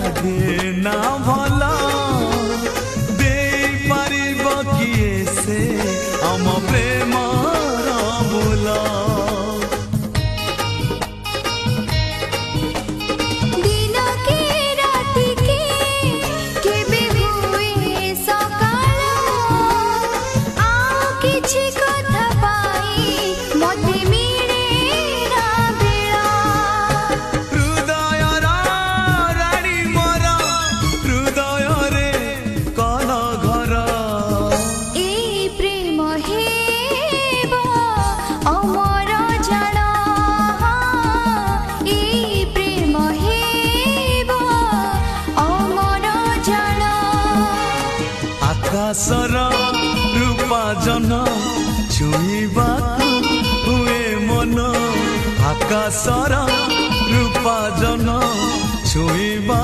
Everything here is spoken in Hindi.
लागे ना भला दे पारिब किए से आम प्रेमर मूल आकाशर रूपा जन छुईबा हुए मन आकाशर रूपा जन छुईबा